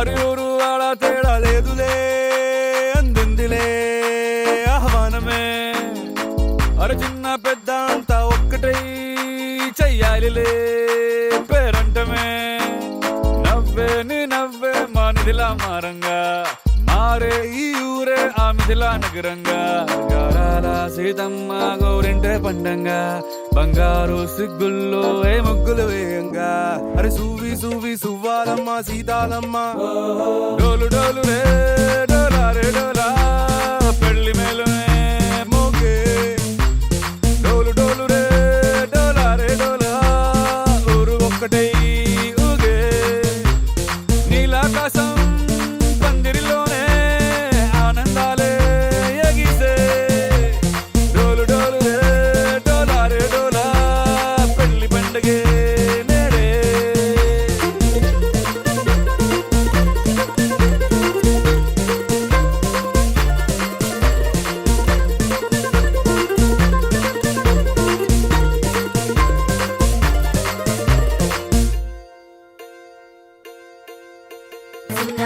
అరి ఊరు వాడ తేడా లేదులే అందిందిలే ఆహ్వానమే అరే చిన్న పెద్ద అంతా ఒక్కటై చెయ్యాలిలే పేరంటమే నవ్వే నీ నవ్వే మా నిధిలా మారంగా మారే ఈ ఊరే ఆ మిథిలా నగరంగా గారాల సీతమ్మ గౌరింటే పండంగా బంగారు సిగ్గుల్లో ఏ ముగ్గులు వేయంగా అరే సూవి సూవి సువ్వాలమ్మ సీతాలమ్మ డోలు డోలు రే డోలా రే డోలా పెళ్లి మేలునే మోగే డోలు డోలు రే డోలా రే డోలా ఊరు ఒక్కటై ఊగే నీలాకాశం పందిరిలోనే ఆనందాలే ఎగిసే డోలు డోలు రే డోలా రే డోలా పెళ్లి పండగే నేడే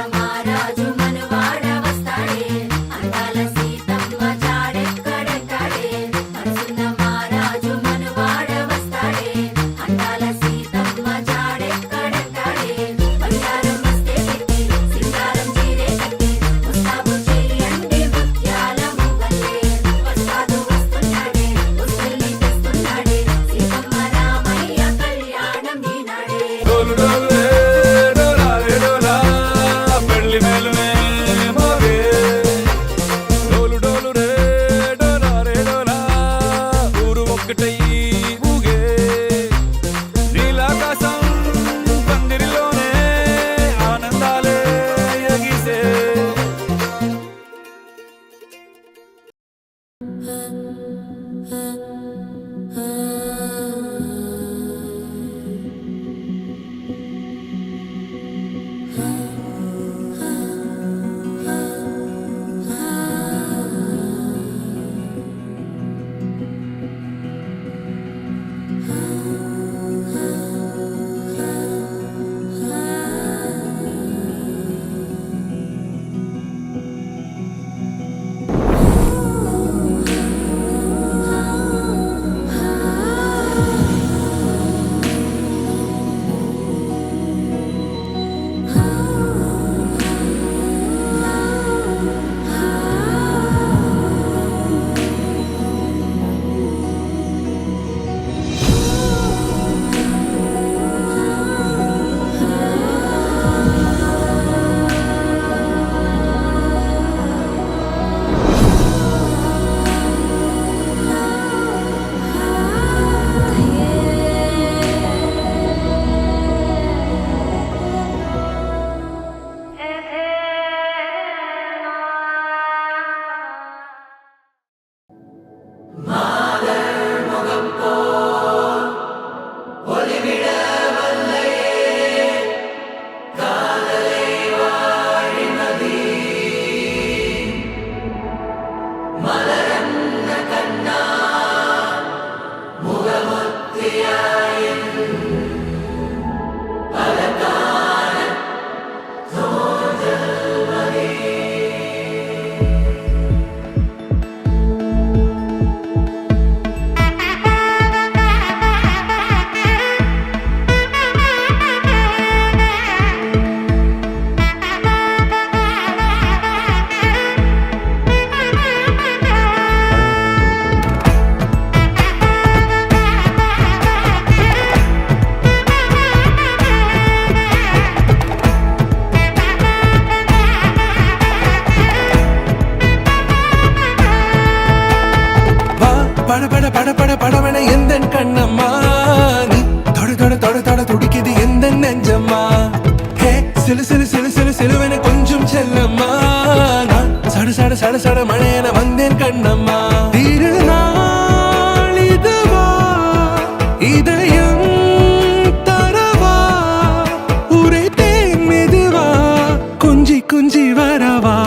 మహారాజు మనవాడ వస్తాడే అందాల సీతమ్మ జాడెక్కడెక్కడే మనసున్న మహారాజు మనవాడ వస్తాడే అందాల సీతమ్మ జాడెక్కడెక్కడే బంగారం మస్తే పెట్టి సింగారం చీరే కట్టి ముస్తాబు చెయ్యండి ముత్యాల మువ్వల్లే వస్తాడు వస్తున్నాడే ఉస్సల్ని తెస్తున్నాడే సీతమ్మ రామయ్య కళ్యాణం ఈనాడే డోలు డోలు రే డోలా రే డోలా పెళ్లి మేలునే మోగే డోలు డోలు రే డోలా రే డోలా ఊరు ఒక్కటై ఊగే నీలాకాశం పందిరిలోనే ఆనందాలే ఎగిసే படவன எந்தன் கண்ணம்மா நீ தொட தொட தொட தொட துடிக்குது எந்தன் நெஞ்சம்மா ஹே சிலு சிலு சிலு சிலு சிலுவன கொஞ்சம் செல்லம்மா நான் சட சட சட சட மழையன வந்தேன் கண்ணம்மா திருநாள் இதுவா இதயம் தரவா உரைத்தேன் மெதுவா குஞ்சி குஞ்சி வரவா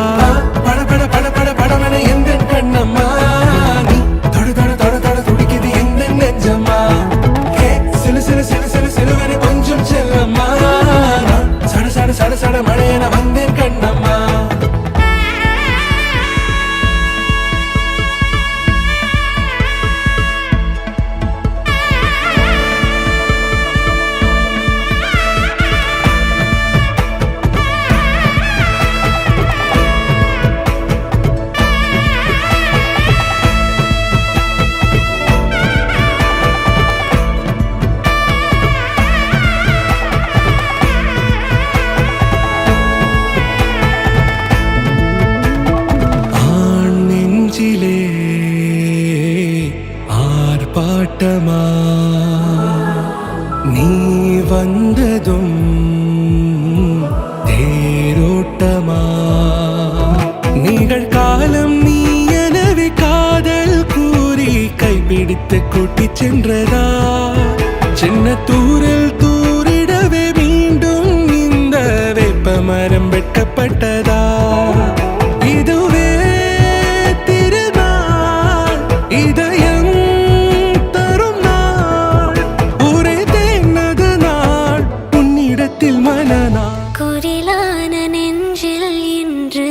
பட பட பட பட படவன எந்தன் கண்ணம்மா நீ தொட தொட தொட தொட துடிக்குது எந்தன் நெஞ்சம்மா ஹே சிலு சிலு சிலு சிலு சிலுவன கொஞ்சம் செல்லம்மா நான் சட சட சட சட மழையென வந்தேன் கண்ணம்மா. ஆண் நெஞ்சிலே ஆர்ப்பாட்டமா நீ வந்ததும் தேரோட்டமா நிகழ்காலம் நீ எனவே காதல் கூறி கைப்பிடித்து கூட்டிச் சென்றதா சின்ன தூரல் தூரிடவே மீண்டும் இந்த வேப்ப மரம் வெட்கப்பட்டதா இதுவே திருநாள் இதயம் தரும் நாள் ஒரே தேனது நாள் உன்னிடத்தில் மனநாள் குரிலான நெஞ்சில் இன்று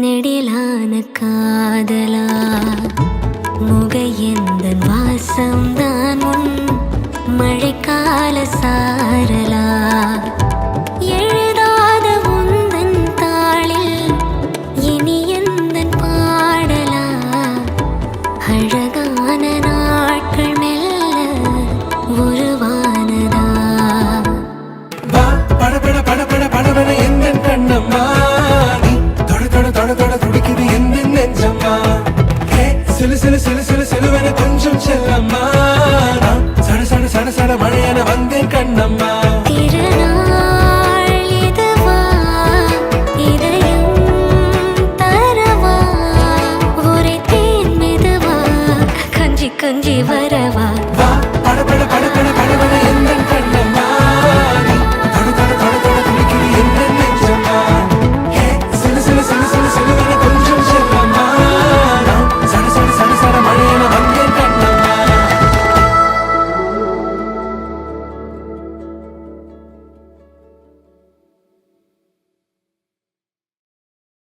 நெடிலான காதலா முகையெந்தன் வாசம்தான் உன் மழைக்கால சாரலா எழுதாத உந்தன் தாளில் இனி எந்தன் பாடலா அழகான நாட்கள் மெல்ல உருவானதா வா பட பட பட பட படவென எந்தன் கண்ணம்மா நீ தொட தொட தொட தொட துடிக்குது எந்தன் நெஞ்சம்மா ஹே சிலு சிலு சிலு சிலு சிலுவென கொஞ்சம் செல்லம்மா நான் சட சட சட சட மழையென வந்தேன் கண்ணம்மா. திருநாள் இதுவா இதயம் தரவா ஒரே தேன் மெதுவா கஞ்சி கஞ்சி வரவா